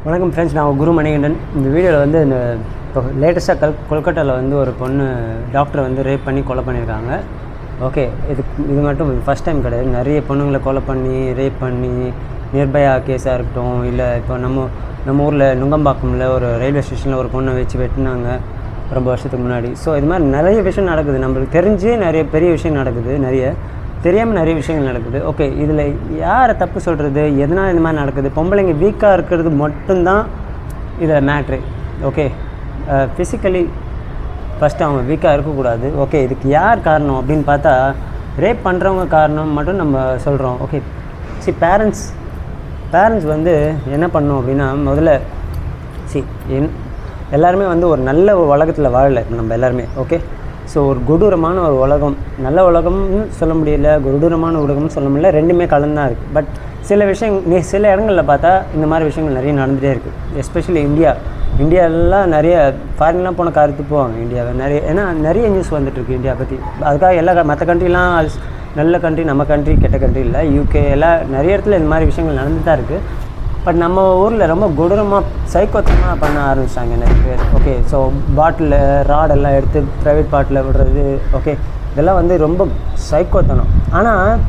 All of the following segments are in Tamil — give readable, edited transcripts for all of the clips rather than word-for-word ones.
வணக்கம் ஃப்ரெண்ட்ஸ், நான் குரு மணிகண்டன். இந்த வீடியோவில் வந்து இப்போ லேட்டஸ்ட்டாக கொல்கட்டாவில் வந்து ஒரு பொண்ணு டாக்டரை வந்து ரேப் பண்ணி கொலை பண்ணியிருக்காங்க. ஓகே, இது மட்டும் ஃபஸ்ட் டைம் கிடையாது. நிறைய பொண்ணுங்களை கொலை பண்ணி ரேப் பண்ணி நிர்பயா கேஸாக இருக்கட்டும், இல்லை இப்போ நம்ம ஊரில் நுங்கம்பாக்கமில் ஒரு ரயில்வே ஸ்டேஷனில் ஒரு பொண்ணை வச்சு வெட்டினாங்க ரொம்ப வருஷத்துக்கு முன்னாடி. ஸோ இது மாதிரி நிறைய விஷயம் நடக்குது. நம்மளுக்கு தெரிஞ்சு நிறைய பெரிய விஷயம் நடக்குது, நிறைய தெரியாமல் நிறைய விஷயங்கள் நடக்குது. ஓகே, இதில் யாரை தப்பு சொல்கிறது, எதனால் இந்த மாதிரி நடக்குது? பொம்பளைங்க வீக்காக இருக்கிறது மட்டும்தான் இதில் மேட்ரு. ஓகே, ஃபிசிக்கலி ஃபஸ்ட்டு அவங்க வீக்காக இருக்கக்கூடாது. ஓகே, இதுக்கு யார் காரணம் அப்படின்னு பார்த்தா ரேப் பண்ணுறவங்க காரணம் மட்டும் நம்ம சொல்கிறோம். ஓகே, பேரண்ட்ஸ் வந்து என்ன பண்ணணும் அப்படின்னா, முதல்ல எல்லாருமே வந்து ஒரு நல்ல உலகத்தில் வாழலை நம்ம எல்லாருமே. ஓகே, ஸோ ஒரு கொடூரமான ஒரு உலகம், நல்ல உலகம்னு சொல்ல முடியல, கொடூரமான உலகம்னு சொல்ல முடியல, ரெண்டுமே கலந்தான் இருக்குது. பட் சில இடங்களில் பார்த்தா இந்த மாதிரி விஷயங்கள் நிறைய நடந்துகிட்டே இருக்குது. எஸ்பெஷலி இந்தியாவிலாம் நிறைய ஃபாரின்லாம் போன கருத்து போவாங்க இந்தியாவை நிறைய, ஏன்னா நிறைய நியூஸ் வந்துட்டுருக்கு இந்தியா பற்றி. அதுக்காக எல்லா மற்ற கண்ட்ரிலாம் நல்ல கண்ட்ரி, நம்ம கண்ட்ரி கெட்ட கண்ட்ரி இல்லை, யூகே எல்லாம் நிறைய இடத்துல இந்த மாதிரி விஷயங்கள் நடந்து தான் இருக்குது. பட் நம்ம ஊரில் ரொம்ப கொடூரமாக சைக்கோத்தனமாக பண்ண ஆரம்பிச்சிட்டாங்க நிறைய பேர். ஓகே, ஸோ பாட்டில் ராடெல்லாம் எடுத்து ப்ரைவேட் பாட்டில் விடுறது. ஓகே, இதெல்லாம் வந்து ரொம்ப சைக்கோத்தனம். ஆனால்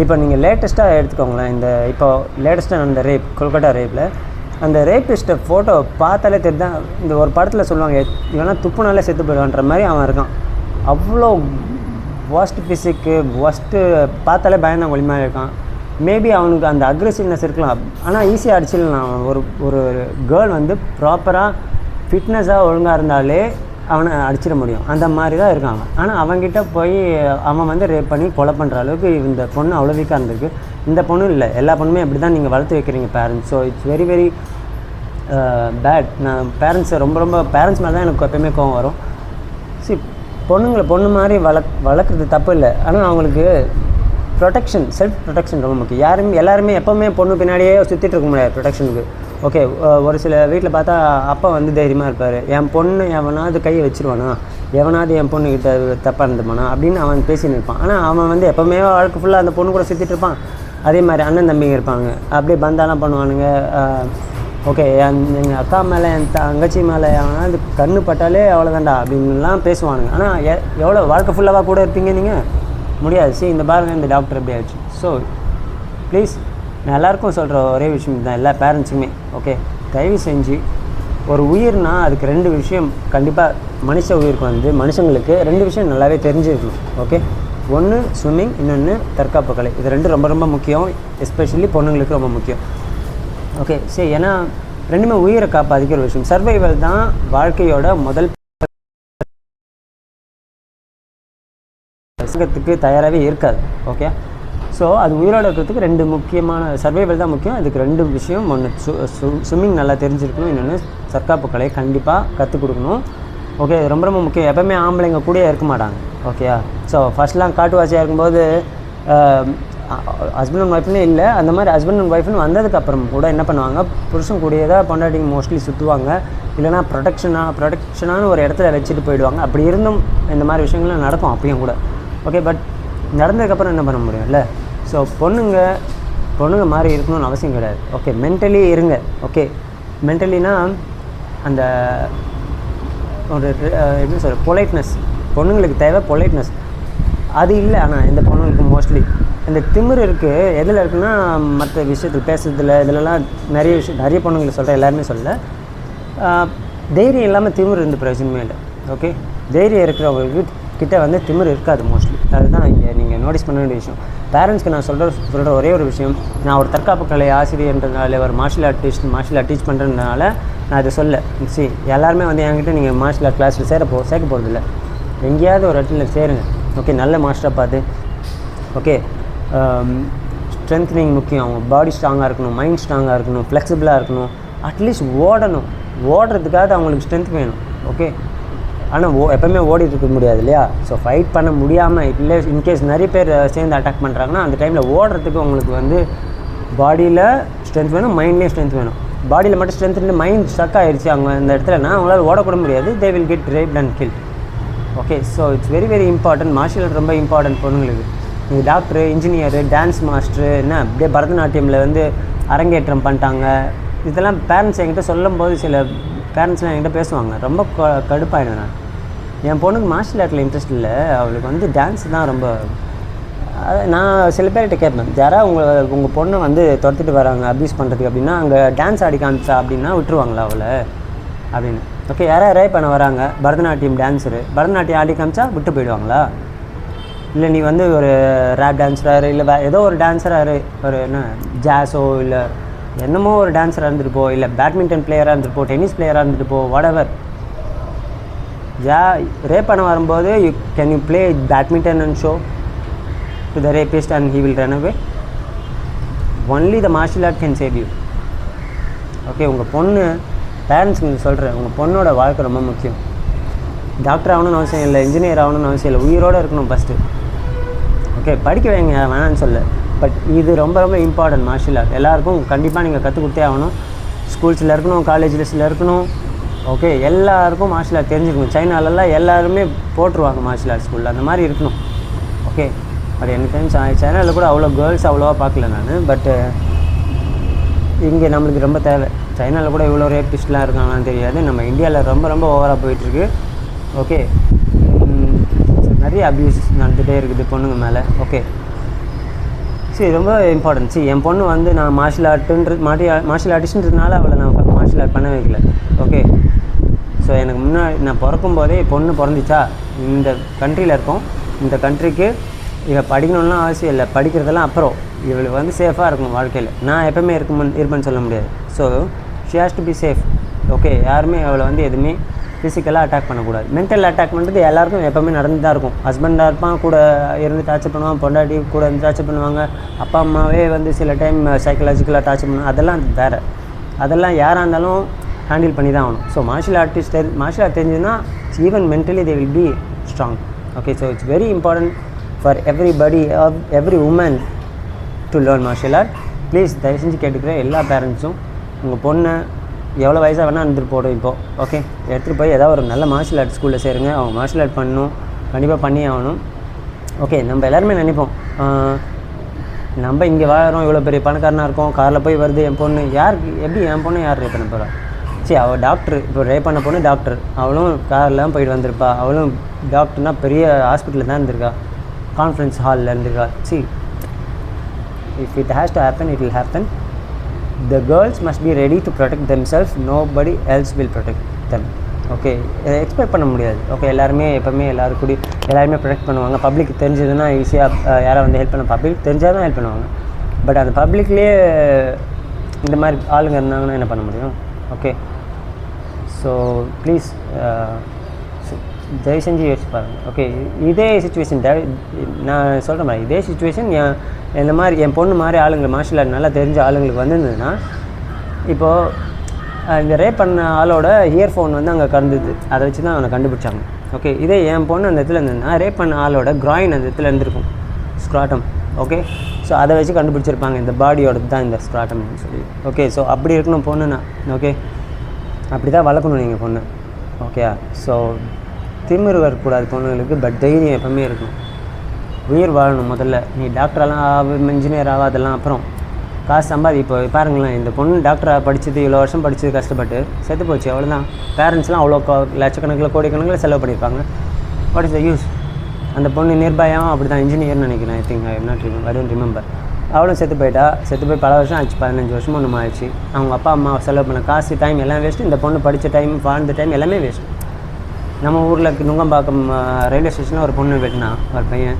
இப்போ நீங்கள் லேட்டஸ்ட்டாக எடுத்துக்கோங்களேன், இப்போ லேட்டஸ்ட்டாக அந்த கொல்கட்டா ரேப்பில் அந்த ரேப்பிஸ்ட்டை ஃபோட்டோ பார்த்தாலே தெரியுதான். இந்த ஒரு படத்தில் சொல்லுவாங்க, இவனா துப்புனாலே செத்து போயிடுவான்ற மாதிரி அவன் இருக்கான். அவ்வளோ ஒஸ்ட் ஃபிசிக்கு, ஒஸ்ட்டு பார்த்தாலே பயந்தான் ஒளிமையாக இருக்கான். மேபி அவனுக்கு அந்த அக்ரெசிவ்னஸ் இருக்கலாம், ஆனால் ஈஸியாக அடிச்சிடலாம். ஒரு கேர்ள் வந்து ப்ராப்பராக ஃபிட்னஸாக ஒழுங்காக இருந்தாலே அவனை அடிச்சிட முடியும். அந்த மாதிரி தான் இருக்காங்க. ஆனால் அவன்கிட்ட போய் அவன் வந்து ரேப் பண்ணி கொலை பண்ணுற அளவுக்கு இந்த பொண்ணு அவ்வளோ வீக்காக இருந்திருக்கு. இந்த பொண்ணு இல்லை, எல்லா பொண்ணுமே அப்படி தான் நீங்கள் வளர்த்து வைக்கிறீங்க parents. So it's very very bad. நான் பேரண்ட்ஸ் மேலே தான் எனக்கு எப்போயுமே கோவம் வரும். பொண்ணுங்களை பொண்ணு மாதிரி வளர்க்குறது தப்பு இல்லை, ஆனால் அவங்களுக்கு ப்ரொடெக்ஷன், செல்ஃப் ப்ரொடெக்ஷன் ரொம்ப முக்கியம். எல்லாருமே எப்போவுமே பொண்ணு பின்னாடியே சுற்றிட்டு இருக்க முடியாது ப்ரொடெக்ஷனுக்கு. ஓகே, ஒரு சில வீட்டில் பார்த்தா அப்பா வந்து தைரியமாக இருப்பார், என் பொண்ணு எவனாவது கையை வச்சுருவானா, எவனாவது என் பொண்ணுக்கிட்ட தப்பாக இருந்துப்பானா அப்படின்னு அவன் பேசின்னு இருப்பான். ஆனால் அவன் வந்து எப்போவுமே வாழ்க்கை ஃபுல்லாக அந்த பொண்ணு கூட சுற்றிட்டு இருப்பான். அதே மாதிரி அண்ணன் தம்பிங்க இருப்பாங்க, அப்படியே பந்தாலாம் பண்ணுவானுங்க. ஓகே, எங்கள் அக்கா மேலே என் தங்கச்சி மேலே எவனாவது கண்ணு பட்டாலே அவ்வளோதான்டா அப்படின்லாம் பேசுவானுங்க. ஆனால் எவ்வளோ வாழ்க்கை ஃபுல்லாக கூட இருப்பீங்க நீங்கள்? முடியாது. இந்த பாருங்கள், இந்த டாக்டர் எப்படி ஆயிடுச்சு. ஸோ ப்ளீஸ், நான் எல்லாேருக்கும் சொல்கிற ஒரே விஷயம் தான், எல்லா பேரண்ட்ஸுக்குமே. ஓகே, தயவு செஞ்சு ஒரு உயிர்னா அதுக்கு 2 விஷயம் கண்டிப்பாக, மனுஷ உயிருக்கு வந்து மனுஷங்களுக்கு 2 விஷயம் நல்லாவே தெரிஞ்சிருக்கணும். ஓகே, ஒன்று ஸ்விம்மிங், இன்னொன்று தற்காப்பு கலை. இது 2 ரொம்ப ரொம்ப முக்கியம், எஸ்பெஷலி பொண்ணுங்களுக்கு ரொம்ப முக்கியம். ஓகே, ஏன்னா ரெண்டுமே உயிரை காப்பாற்றிக்கிற ஒரு விஷயம். சர்வைவல் தான் வாழ்க்கையோட முதல் சங்கத்துக்கு தயாராகவே இருக்காது. ஓகே, ஸோ அது உயிரோடு இருக்கிறதுக்கு 2 முக்கியமான சர்வைவல் தான் முக்கியம். இதுக்கு 2 விஷயம், ஒன்று ஸ்விம்மிங் நல்லா தெரிஞ்சிருக்கணும், இன்னொன்று தற்காப்பு கலை கண்டிப்பாக கற்றுக் கொடுக்கணும். ஓகே, ரொம்ப ரொம்ப முக்கியம். எப்போவுமே ஆம்பளைங்க கூட இருக்க மாட்டாங்க. ஓகேயா, ஸோ ஃபஸ்ட்லாம் காட்டுவாசியாக இருக்கும்போது ஹஸ்பண்ட் அண்ட் ஒய்ஃப்னே இல்லை, அந்த மாதிரி ஹஸ்பண்ட் அண்ட் ஒய்ஃப்னு வந்ததுக்கப்புறம் கூட என்ன பண்ணுவாங்க, புருஷன் கூடியே தான் பொண்டாட்டிங்க மோஸ்ட்லி சுற்றுவாங்க, இல்லைனா ப்ரொடெக்ஷனான ஒரு இடத்துல வச்சுட்டு போயிடுவாங்க. அப்படி இருந்தும் இந்த மாதிரி விஷயங்கள்லாம் நடக்கும் அப்பயும் கூட. ஓகே, பட் நடந்ததுக்கப்புறம் என்ன பண்ண முடியும் இல்லை? ஸோ பொண்ணுங்க மாதிரி இருக்கணும்னு அவசியம் கிடையாது. ஓகே, மென்டலி இருங்க. ஓகே, மென்டலினா அந்த ஒரு எப்படி சொல்கிற பொலைட்னஸ், பொண்ணுங்களுக்கு தேவை பொலைட்னஸ், அது இல்லை. ஆனால் இந்த பொண்ணுங்களுக்கு மோஸ்ட்லி இந்த திமிர் இருக்குது. எதில் இருக்குன்னா, மற்ற விஷயத்தில் பேசுறதுல இதிலலாம் நிறைய பொண்ணுங்களை சொல்கிறேன், எல்லாருமே சொல்ல. தைரியம் இல்லாமல் திமிர் இருந்து பிரயோஜனமே இல்லை. ஓகே, தைரியம் இருக்கிறவங்களுக்கு கிட்ட வந்து திமிர் இருக்காது மோஸ்ட்லி. அதுதான் இங்கே நீங்கள் நோட்டீஸ் பண்ண வேண்டிய விஷயம். பேரண்ட்ஸ்க்கு நான் சொல்கிற ஒரே ஒரு விஷயம், நான் ஒரு தற்காப்பு கலை ஆசிரியர்ன்றதுனால, ஒரு மார்ஷியல் ஆர்ட் டீச் பண்ணுறதுனால நான் இதை சொல்ல. எல்லாருமே வந்து என்கிட்ட நீங்கள் மார்ஷியல் ஆர்ட் கிளாஸில் சேர்க்க போகிறதில்ல, எங்கேயாவது ஒரு இடத்துல சேருங்க. ஓகே, நல்ல மாஸ்டராக பார்த்து. ஓகே, ஸ்ட்ரென்த்னிங் முக்கியம். அவங்க பாடி ஸ்ட்ராங்காக இருக்கணும், மைண்ட் ஸ்ட்ராங்காக இருக்கணும், ஃப்ளெக்சிபிளாக இருக்கணும், அட்லீஸ்ட் ஓடுறதுக்காக அவங்களுக்கு ஸ்ட்ரென்த் வேணும். ஓகே, ஆனால் எப்போவுமே ஓடிட்டு இருக்க முடியாது இல்லையா? ஸோ ஃபைட் பண்ண முடியாமல் இல்லை, இன்கேஸ் நிறைய பேர் சேர்ந்து அட்டாக் பண்ணுறாங்கன்னா அந்த டைமில் ஓடுறதுக்கு உங்களுக்கு வந்து பாடியில் ஸ்ட்ரென்த் வேணும், மைண்ட்லேயும் ஸ்ட்ரென்த் வேணும். பாடியில் மட்டும் ஸ்ட்ரென்த் இல்லை, மைண்ட் ஸ்டக் ஆகிடுச்சு அவங்க அந்த இடத்துலனா அவங்களால ஓடக்கூட முடியாது. They will get raped and killed. Okay, so it's very very important. Martial art ரொம்ப இம்பார்ட்டன்ட் பொண்ணுங்களுக்கு. நீங்கள் டாக்டரு, இன்ஜினியரு, டான்ஸ் மாஸ்டரு, என்ன அப்படியே பரதநாட்டியமில் வந்து அரங்கேற்றம் பண்ணிட்டாங்க, இதெல்லாம் பேரண்ட்ஸ் என்கிட்ட சொல்லும்போது சில பேரண்ட்ஸ்லாம் என்கிட்ட பேசுவாங்க, ரொம்ப கடுப்பாயிடும். நான் என் பொண்ணுக்கு மார்ஷியல் ஆர்ட்டில் இன்ட்ரெஸ்ட் இல்லை, அவளுக்கு வந்து டான்ஸ் தான் ரொம்ப. நான் சில பேர்கிட்ட கேட்பேன், யாராவது உங்கள் பொண்ணை வந்து துரத்திட்டு வராங்க அப்யூஸ் பண்ணுறதுக்கு அப்படின்னா அங்கே டான்ஸ் ஆடி காமிச்சா அப்படின்னா விட்டுருவாங்களா அவளை அப்படின்னு. ஓகே, யாராவது ரேப் பண்ண வராங்க, பரதநாட்டியம் டான்ஸரு, பரதநாட்டியம் ஆடி காமிச்சா விட்டு போயிடுவாங்களா? இல்லை நீ வந்து ஒரு ரேப் டான்ஸராக இல்லை ஏதோ ஒரு டான்ஸராக ஒரு என்ன ஜாஸோ இல்லை என்னமோ ஒரு டான்ஸராக இருந்துட்டு போ, இல்லை பேட்மிண்டன் பிளேயராக இருந்துட்டு போ, டென்னிஸ் பிளேயராக இருந்துட்டு போ, வாட்எவர். ரேப் பண்ண வரும்போது can you play badminton and show to the rapist and he will run away. Only the martial art can save you. Okay, உங்கள் பொண்ணு பேரண்ட்ஸுக்கு சொல்கிறேன், உங்கள் பொண்ணோட வாழ்க்கை ரொம்ப முக்கியம். டாக்டர் ஆகணும்னு அவசியம் இல்லை, இன்ஜினியர் ஆகணும்னு அவசியம் இல்லை, உயிரோடு இருக்கணும் ஃபஸ்ட்டு. ஓகே, படிக்க வைங்க, வேணான்னு சொல்ல, பட் இது ரொம்ப ரொம்ப இம்பார்ட்டன்ட். மார்ஷியல் ஆர்ட் எல்லாருக்கும் கண்டிப்பாக நீங்கள் கற்றுக் கொடுத்தே ஆகணும். ஸ்கூல்ஸில் இருக்கணும், காலேஜஸில் இருக்கணும். ஓகே, எல்லாருக்கும் மார்ஷியல் ஆர்ட் தெரிஞ்சுக்கணும். சைனாலெல்லாம் எல்லாருமே போட்டுருவாங்க மார்ஷியல் ஆர்ட் ஸ்கூலில், அந்த மாதிரி இருக்கணும். ஓகே, பட் எனக்கு தெரிஞ்சு சைனாவில் கூட அவ்வளோ கேர்ள்ஸ் அவ்வளோவா பார்க்கல நான், பட்டு இங்கே நம்மளுக்கு ரொம்ப தேவை. சைனாவில் கூட இவ்வளோ ரேபிஸ்ட்லாம் இருக்காங்கன்னு தெரியாது, நம்ம இந்தியாவில் ரொம்ப ரொம்ப ஓவராக போயிட்டுருக்கு. ஓகே, நிறைய அப்யூஸ் நடந்துகிட்டே இருக்குது பொண்ணுங்க மேலே. ஓகே, சரி, ரொம்ப இம்பார்ட்டன்ட். சரி, என் பொண்ணு வந்து நான் மார்ஷியல் ஆர்டிஸ்ட்ன்றதுனால அவளை நான் மார்ஷியல் ஆர்ட் பண்ண வைக்கல. ஓகே, ஸோ எனக்கு முன்னாடி நான் பிறக்கும் போதே பொண்ணு பிறந்துச்சா, இந்த கண்ட்ரியில் இருக்கோம், இந்த கண்ட்ரிக்கு இவள் படிக்கணும்லாம் அவசியம் இல்லை, படிக்கிறதெல்லாம் அப்புறம். இவளுக்கு வந்து சேஃபாக இருக்கணும் வாழ்க்கையில். நான் எப்போவுமே இருப்பேன்னு சொல்ல முடியாது. So she has to be safe. Okay, யாருமே அவளை வந்து எதுவுமே ஃபிசிக்கலாக அட்டாக் பண்ணக்கூடாது. மென்டல் அட்டாக் பண்ணுறது எல்லாருக்கும் எப்போவுமே நடந்து தான் இருக்கும். ஹஸ்பண்டாக இருப்பான், கூட இருந்து டார்ச்சர் பண்ணுவான், பொண்டாட்டி கூட இருந்து டார்ச்சர் பண்ணுவாங்க, அப்பா அம்மாவே வந்து சில டைம் சைக்கலாஜிக்கலாக டார்ச்சர் பண்ணுவாங்க. அதெல்லாம் வேறு, அதெல்லாம் யாராக இருந்தாலும் ஹேண்டில் பண்ணி தான் ஆகணும். ஸோ மார்ஷியல் ஆர்ட் தெரிஞ்சுன்னா even mentally they will be strong. Okay, so it's very important for every woman to learn martial art. Please தயவு செஞ்சு கேட்டுக்கிறேன் எல்லா பேரண்ட்ஸும், உங்கள் பொண்ணை எவ்வளோ வயசாக வேணால் இருந்துட்டு போடும் இப்போது. ஓகே, எடுத்துகிட்டு போய் ஏதாவது ஒரு நல்ல மார்ஷியல் ஆர்ட் ஸ்கூலில் சேருங்க. அவங்க மார்ஷியல் ஆர்ட் பண்ணணும், கண்டிப்பாக பண்ணி ஆகணும். ஓகே, நம்ம எல்லாருமே நினைப்போம், நம்ம இங்கே வாழறோம், இவ்வளோ பெரிய பணக்காரனாக இருக்கோம், காரில் போய் வருது என் பொண்ணு, எப்படி என் பொண்ணு யார் ரேப் பண்ண போகிறா? சரி, அவள் டாக்டர், இப்போ ரேப் பண்ண பொண்ணு டாக்டர், அவளும் கார்லாம் போயிட்டு வந்திருப்பா, அவளும் டாக்டர்னால் பெரிய ஹாஸ்பிட்டலில் தான் இருந்திருக்கா, கான்ஃபரன்ஸ் ஹாலில் இருந்திருக்கா. சரி, if it has to happen, it will happen. The girls must be ready to protect themselves. Nobody else will protect them. Okay, expect பண்ண முடியாது. ஓகே, எல்லாருமே எப்போவுமே எல்லாருமே ப்ரொடெக்ட் பண்ணுவாங்க. பப்ளிக் தெரிஞ்சதுன்னா ஈஸியாக யாரை வந்து ஹெல்ப் பண்ண, பப்ளிக் தெரிஞ்சால் தான் ஹெல்ப் பண்ணுவாங்க. பட் அந்த பப்ளிக்லேயே இந்த மாதிரி ஆளுங்க இருந்தாங்கன்னா என்ன பண்ண முடியும்? ஓகே, ஸோ ப்ளீஸ் தயவு செஞ்சு யோசிச்சு பாருங்கள். ஓகே, இதே சுச்சுவேஷன் நான் சொல்கிற மாதிரி இதே சுச்சுவேஷன் இந்த மாதிரி என் பொண்ணு மாதிரி ஆளுங்களை மார்ஷியல் ஆர்ட் நல்லா தெரிஞ்ச ஆளுங்களுக்கு வந்திருந்ததுன்னா, இப்போது இந்த ரேப் பண்ண ஆளோட இயர்ஃபோன் வந்து அங்கே கறந்துது, அதை வச்சு தான் அவனை கண்டுபிடிச்சாங்க. ஓகே, இதே என் பொண்ணு அந்த இடத்துல இருந்ததுன்னா ரேப் பண்ண ஆளோட கிராயின் அந்த இடத்துல இருந்திருக்கும், ஸ்க்ராட்டம். ஓகே, ஸோ அதை வச்சு கண்டுபிடிச்சிருப்பாங்க இந்த பாடியோட தான் இந்த ஸ்க்ராட்டம்னு சொல்லி. ஓகே, ஸோ அப்படி இருக்கணும் பொண்ணுன்னா. ஓகே, அப்படி தான் வளர்க்கணும் நீங்கள் பொண்ணு. ஓகே, ஸோ திமிரு வரக்கூடாது பொண்ணுங்களுக்கு, பட் தைரியம் எப்பவுமே இருக்கணும். உயிர் வாழணும் முதல்ல. நீ டாக்டரெல்லாம் இன்ஜினியர் அதெல்லாம் அப்புறம் காசு சம்பாதி. இப்போ பாருங்களேன், இந்த பொண்ணு டாக்டராக படித்தது, இவ்வளோ வருஷம் படித்தது கஷ்டப்பட்டு செத்து போச்சு, அவ்வளோதான். பேரண்ட்ஸ்லாம் அவ்வளோ லட்சக்கணக்கில் கோடிக்கணக்கில் செலவு பண்ணியிருப்பாங்க. What is the use? அந்த பொண்ணு நிர்பயாவும் அப்படி தான் இன்ஜினியர்னு நினைக்கிறேன். I think I don't remember. அவளும் செத்து போய் பல வருஷம் ஆச்சு, 15 வருஷமும் ஒன்றும் ஆயிடுச்சு. அவங்க அப்பா அம்மா செலவு பண்ண காசு, டைம் எல்லாம் வேஸ்ட்டு. இந்த பொண்ணு படித்த டைம், வாழ்ந்த டைம் எல்லாமே வேஸ்ட்டு. நம்ம ஊரில் நுங்கம்பாக்கம் ரயில்வே ஸ்டேஷனில் ஒரு பொண்ணு வெட்டினா, ஒரு பையன்,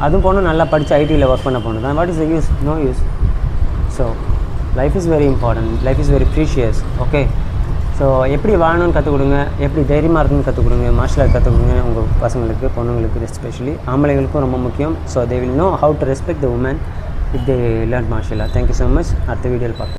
அதுவும் பொண்ணு நல்லா படித்து ஐடியில் ஒர்க் பண்ண பொண்ணு தான். What is the use? No use. So life is very important, life is very precious. Okay, so எப்படி வாழணும்னு கற்றுக் கொடுங்க, எப்படி தைரியமாக இருக்கணும்னு கற்றுக் கொடுங்க, மார்ஷியல் ஆர்ட் கற்றுக் கொடுங்க உங்கள் பசங்களுக்கு, பொண்ணுங்களுக்கு, எஸ்பெஷலி ஆம்பளைங்களுக்கும் ரொம்ப முக்கியம். So they will know how to respect the woman if they learn martial art. Thank you so much. அடுத்த வீடியோவில் பார்க்கலாம்.